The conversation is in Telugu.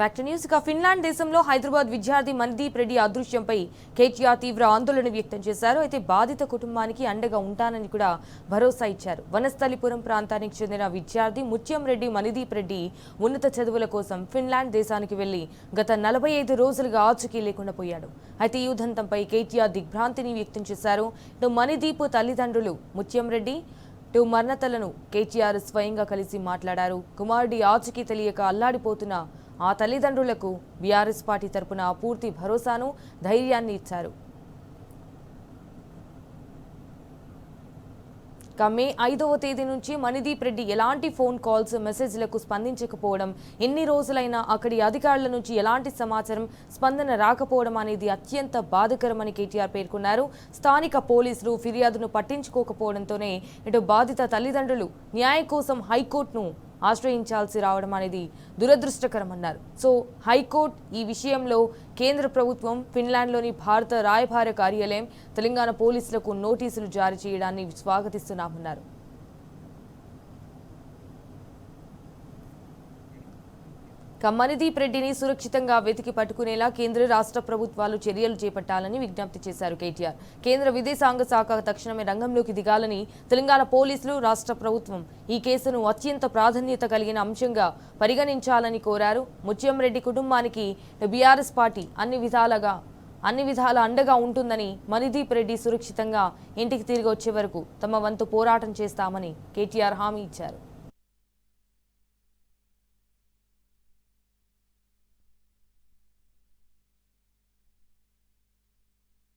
Back to news. ఫిన్లాండ్ దేశంలో హైదరాబాద్ విద్యార్థి మణిదీప్ రెడ్డి అదృశ్యంపై కేటీఆర్ తీవ్ర ఆందోళన వ్యక్తం చేశారు. అయితే బాధిత కుటుంబానికి అండగా ఉంటానని కూడా భరోసా ఇచ్చారు. వనస్థలిపురం ప్రాంతానికి చెందిన విద్యార్థి ముత్యం రెడ్డి మణిదీప్ రెడ్డి ఉన్నత చదువుల కోసం ఫిన్లాండ్ దేశానికి వెళ్లి గత 45 రోజులుగా ఆచూకీ లేకుండా పోయాడు. అయితే ఈ ఉదంతంపై కేటీఆర్ దిగ్భ్రాంతిని వ్యక్తం చేశారు. ఇటు మణిదీప్ తల్లిదండ్రులు ముత్యం రెడ్డి మరణతలను కేటీఆర్ స్వయంగా కలిసి మాట్లాడారు. కుమారుడి ఆచూకీ తెలియక అల్లాడిపోతున్న ఆ తల్లిదండ్రులకు బీఆర్ఎస్ పార్టీ తరపున పూర్తి భరోసాను ధైర్యాన్ని ఇచ్చారు. మే 5వ తేదీ నుంచి మణిదీప్ రెడ్డి ఎలాంటి ఫోన్ కాల్స్ మెసేజ్లకు స్పందించకపోవడం, ఎన్ని రోజులైనా అక్కడి అధికారుల నుంచి ఎలాంటి సమాచారం స్పందన రాకపోవడం అనేది అత్యంత బాధాకరమని కేటీఆర్ పేర్కొన్నారు. స్థానిక పోలీసులు ఫిర్యాదును పట్టించుకోకపోవడంతోనే ఇటు బాధిత తల్లిదండ్రులు న్యాయం కోసం హైకోర్టును ఆశ్రయించాల్సి రావడం అనేది దురదృష్టకరమన్నారు. సో హైకోర్టు ఈ విషయంలో కేంద్ర ప్రభుత్వం, ఫిన్లాండ్లోని భారత రాయబార కార్యాలయం, తెలంగాణ పోలీసులకు నోటీసులు జారీ చేయడాన్ని స్వాగతిస్తున్నామన్నారు. మణిదీప్ రెడ్డిని సురక్షితంగా వెతికి పట్టుకునేలా కేంద్ర రాష్ట్ర ప్రభుత్వాలు చర్యలు చేపట్టాలని విజ్ఞప్తి చేశారు కేటీఆర్. కేంద్ర విదేశాంగ శాఖ తక్షణమే రంగంలోకి దిగాలని తెలంగాణ పోలీసులు, రాష్ట్ర ప్రభుత్వం ఈ కేసును అత్యంత ప్రాధాన్యత కలిగిన అంశంగా పరిగణించాలని కోరారు. ముత్యం రెడ్డి కుటుంబానికి బీఆర్ఎస్ పార్టీ అన్ని విధాల అండగా ఉంటుందని, మణిదీప్ రెడ్డి సురక్షితంగా ఇంటికి తిరిగి వచ్చే వరకు తమ వంతు పోరాటం చేస్తామని కేటీఆర్ హామీ ఇచ్చారు.